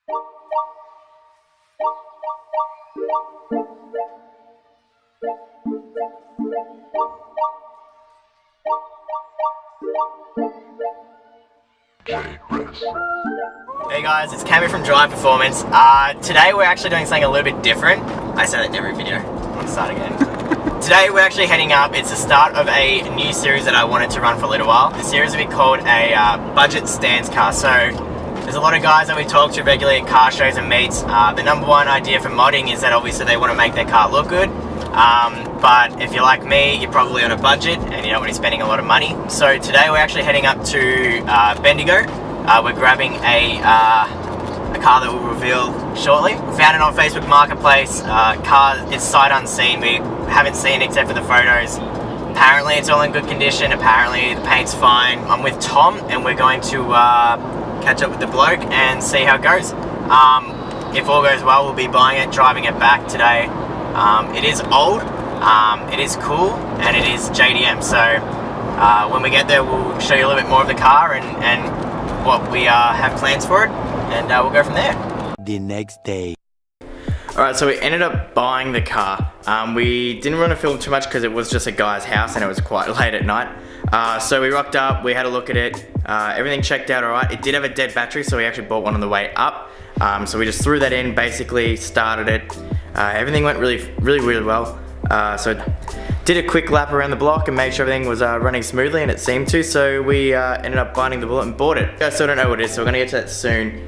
Hey guys, it's Cammy from Drive Performance. Today we're actually doing something a little bit different. I say that in every video. I'll start again. Today we're actually heading up. It's the start of a new series that I wanted to run for a little while. The series will be called a budget stance car. So there's a lot of guys that we talk to regularly at car shows and meets. The number one idea for modding is that obviously they want to make their car look good. But if you're like me, you're probably on a budget and you don't want to be spending a lot of money. So today we're actually heading up to Bendigo. We're grabbing a car that we'll reveal shortly. We found it on Facebook Marketplace. Car is sight unseen. We haven't seen it except for the photos. Apparently it's all in good condition. Apparently the paint's fine. I'm with Tom and we're going to catch up with the bloke and see how it goes. If all goes well, we'll be buying it, driving it back today. It is old, it is cool, and it is JDM. So when we get there, we'll show you a little bit more of the car and what we have plans for it, and we'll go from there. The next day. Alright, so we ended up buying the car. We didn't want to film too much because it was just a guy's house and it was quite late at night. So we rocked up, we had a look at it, everything checked out alright. It did have a dead battery, so we actually bought one on the way up. So we just threw that in, basically started it. Everything went really well. So did a quick lap around the block and made sure everything was running smoothly, and it seemed to, so we ended up binding the bullet and bought it. I still don't know what it is, so we're gonna get to that soon.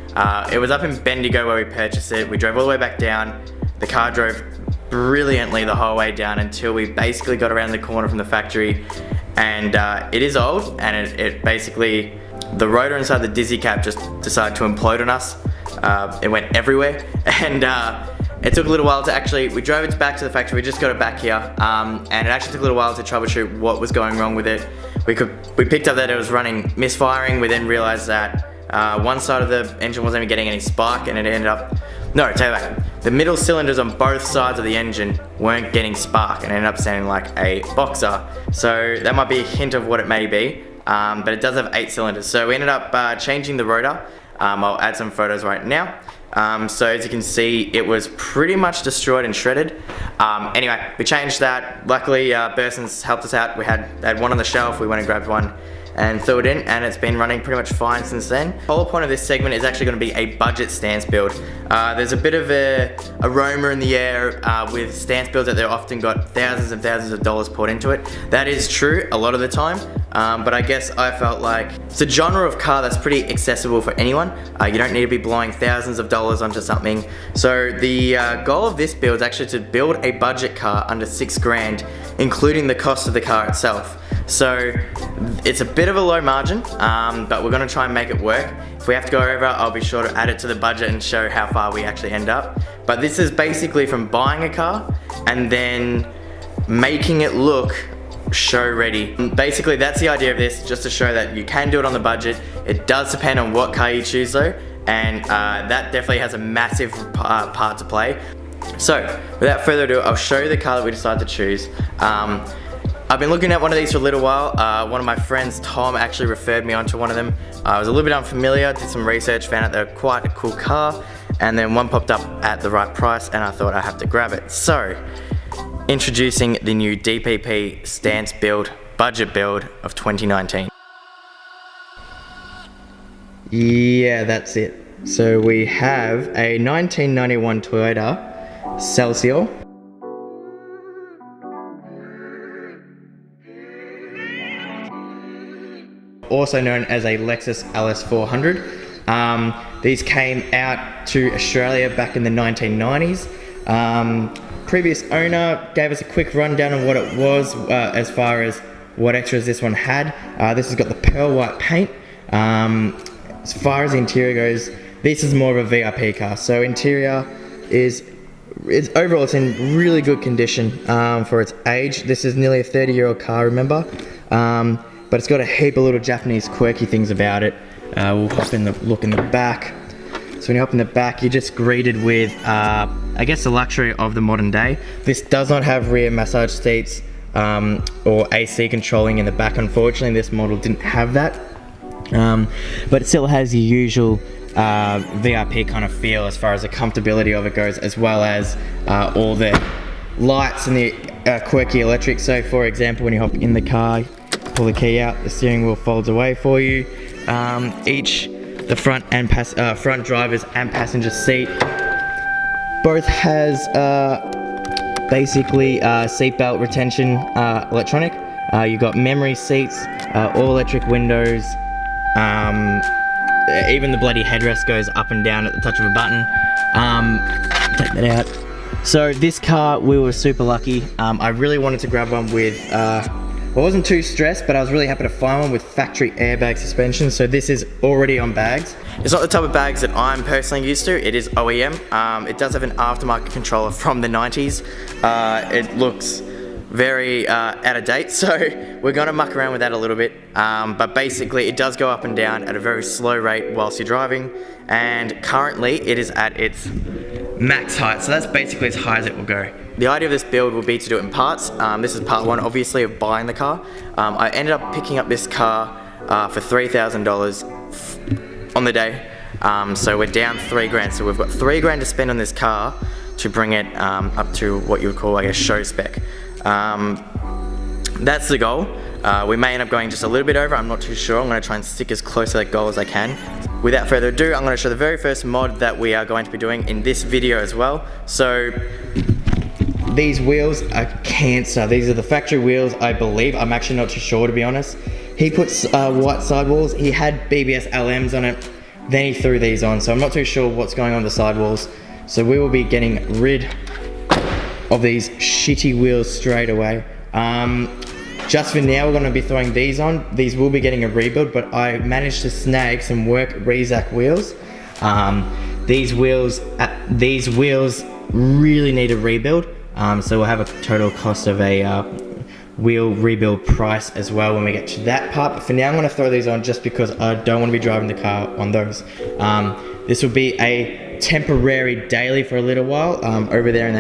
It was up in Bendigo where we purchased it. We drove all the way back down. The car drove brilliantly the whole way down until we basically got around the corner from the factory, and it is old, and it basically, the rotor inside the dizzy cap just decided to implode on us. It went everywhere, and it took a little while to actually, we drove it back to the factory, we just got it back here, and it actually took a little while to troubleshoot what was going wrong with it. We picked up that it was running misfiring. We then realized that one side of the engine wasn't even getting any spark, and it ended up, no, take it back. The middle cylinders on both sides of the engine weren't getting spark, and it ended up sounding like a boxer. So that might be a hint of what it may be, but it does have 8 cylinders. So we ended up changing the rotor. I'll add some photos right now. So as you can see, it was pretty much destroyed and shredded. Anyway, we changed that. Luckily, Burson's helped us out. They had one on the shelf, we went and grabbed one and threw it in, and it's been running pretty much fine since then. The whole point of this segment is actually going to be a budget stance build. There's a bit of a aroma in the air with stance builds that they've often got thousands and thousands of dollars poured into it. That is true a lot of the time, but I guess I felt like it's a genre of car that's pretty accessible for anyone. You don't need to be blowing thousands of dollars onto something. So the goal of this build is actually to build a budget car under 6 grand, including the cost of the car itself. So it's a bit of a low margin, but we're gonna try and make it work. If we have to go over, I'll be sure to add it to the budget and show how far we actually end up. But this is basically from buying a car and then making it look show ready. Basically that's the idea of this, just to show that you can do it on the budget. It does depend on what car you choose though, and that definitely has a massive part to play. So without further ado, I'll show you the car that we decided to choose. I've been looking at one of these for a little while. One of my friends, Tom, actually referred me onto one of them. I was a little bit unfamiliar, did some research, found out they're quite a cool car, and then one popped up at the right price and I thought I have to grab it. So, introducing the new DPP Stance Build, budget build of 2019. Yeah, that's it. So we have a 1991 Toyota Celsior. Also known as a Lexus LS400. These came out to Australia back in the 1990s. Previous owner gave us a quick rundown of what it was as far as what extras this one had. This has got the pearl white paint. As far as the interior goes, this is more of a VIP car. So interior overall it's in really good condition for its age. This is nearly a 30-year-old car, remember? But it's got a heap of little Japanese quirky things about it. We'll hop in look in the back. So when you hop in the back, you're just greeted with, I guess, the luxury of the modern day. This does not have rear massage seats or AC controlling in the back. Unfortunately, this model didn't have that. But it still has the usual VIP kind of feel as far as the comfortability of it goes, as well as all the lights and the quirky electrics. So for example, when you hop in the car, pull the key out, the steering wheel folds away for you. The front driver's and passenger seat both has basically seatbelt retention electronic. You've got memory seats, all electric windows, even the bloody headrest goes up and down at the touch of a button. Take that out. So this car, we were super lucky. I really wanted to grab one with, I wasn't too stressed, but I was really happy to find one with factory airbag suspension. So this is already on bags. It's not the type of bags that I'm personally used to. It is OEM. It does have an aftermarket controller from the 90s. It looks very out of date, so we're gonna muck around with that a little bit. But basically it does go up and down at a very slow rate whilst you're driving, and currently it is at its max height, so that's basically as high as it will go. The idea of this build will be to do it in parts. This is part one, obviously, of buying the car. I ended up picking up this car for $3,000 on the day. So we're down $3,000, so we've got $3,000 to spend on this car to bring it up to what you would call, I guess, show spec. That's the goal. We may end up going just a little bit over, I'm not too sure. I'm going to try and stick as close to that goal as I can. Without further ado, I'm going to show the very first mod that we are going to be doing in this video as well. So these wheels are cancer. These are the factory wheels, I believe. I'm actually not too sure, to be honest. He puts white sidewalls. He had BBS LMs on it, then he threw these on, so I'm not too sure what's going on with the sidewalls. So we will be getting rid of these shitty wheels straight away. Just for now, we're going to be throwing these on. These will be getting a rebuild, but I managed to snag some work Rezak wheels. These wheels really need a rebuild. So we'll have a total cost of a wheel rebuild price as well when we get to that part. But for now, I'm going to throw these on just because I don't want to be driving the car on those. This will be a temporary daily for a little while. Over there in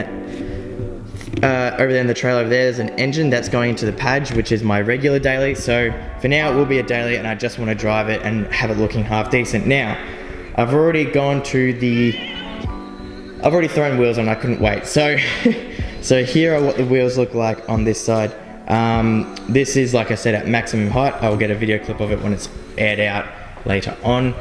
the trailer over there's an engine that's going into the Padge, which is my regular daily. So for now, it will be a daily, and I just want to drive it and have it looking half decent. Now, I've already thrown wheels on. I couldn't wait. So so here are what the wheels look like on this side. This is, like I said, at maximum height. I will get a video clip of it when it's aired out later on.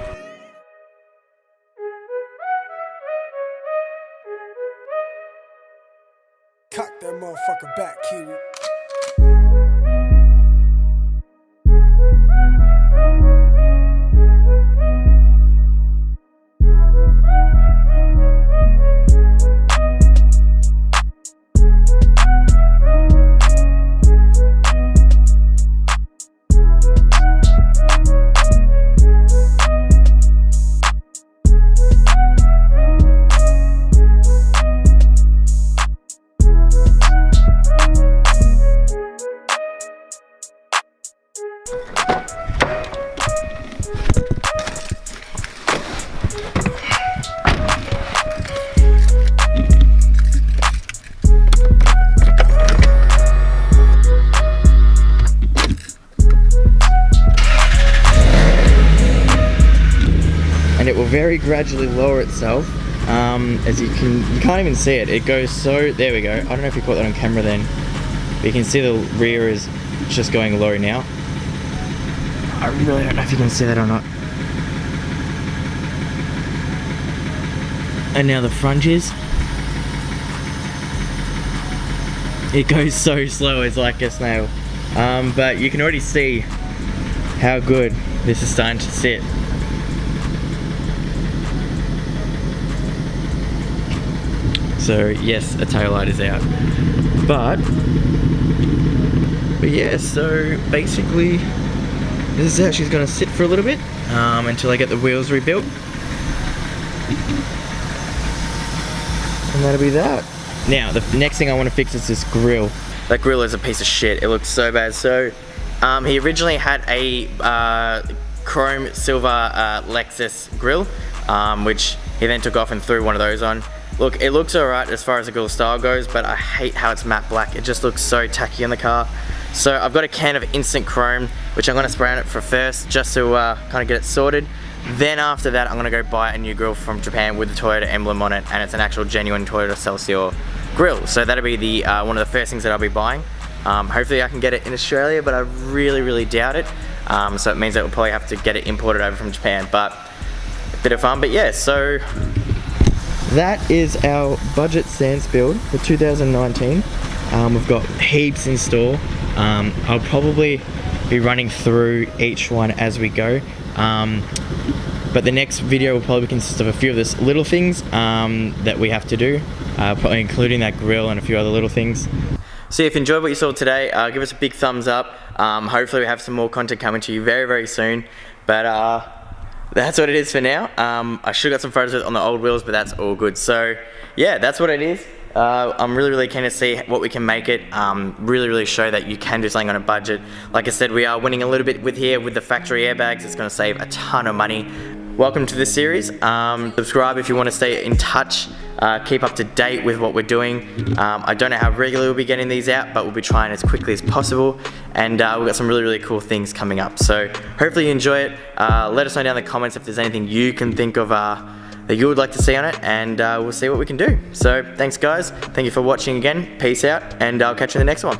Cock that motherfucker back, Kiwi. And it will very gradually lower itself. As you can't even see it. It goes so, there we go. I don't know if you caught that on camera then, but you can see the rear is just going low now. I really don't know if you can see that or not. And now the front is. It goes so slow, it's like a snail. But you can already see how good this is starting to sit. So yes, a tail light is out. But yeah, so basically this is how she's gonna sit for a little bit until I get the wheels rebuilt. And that'll be that. Now, the next thing I want to fix is this grill. That grill is a piece of shit. It looks so bad. So he originally had a chrome silver Lexus grill, which he then took off and threw one of those on. Look, it looks alright as far as the grill style goes, but I hate how it's matte black. It just looks so tacky on the car. So I've got a can of instant chrome, which I'm going to spray on it for first, just to kind of get it sorted. Then after that, I'm gonna go buy a new grill from Japan with the Toyota emblem on it, and it's an actual genuine Toyota Celsior grill. So that'll be the one of the first things that I'll be buying. Hopefully I can get it in Australia, but I really doubt it. So it means that we'll probably have to get it imported over from Japan, but a bit of fun. But yeah, so that is our budget stance build for 2019. We've got heaps in store. I'll probably be running through each one as we go. But the next video will probably consist of a few of the little things that we have to do, probably including that grill and a few other little things. So if you enjoyed what you saw today, give us a big thumbs up. Hopefully we have some more content coming to you very soon. But that's what it is for now. I should have got some photos on the old wheels, but that's all good. So yeah, that's what it is. I'm really keen to see what we can make it. Really show that you can do something on a budget. Like I said, we are winning a little bit with the factory airbags. It's going to save a ton of money. Welcome to the series. Subscribe if you want to stay in touch. Keep up to date with what we're doing. I don't know how regularly we'll be getting these out, but we'll be trying as quickly as possible. And we've got some really cool things coming up. So hopefully you enjoy it. Let us know down in the comments if there's anything you can think of that you would like to see on it, and we'll see what we can do. So thanks guys, thank you for watching again, peace out, and I'll catch you in the next one.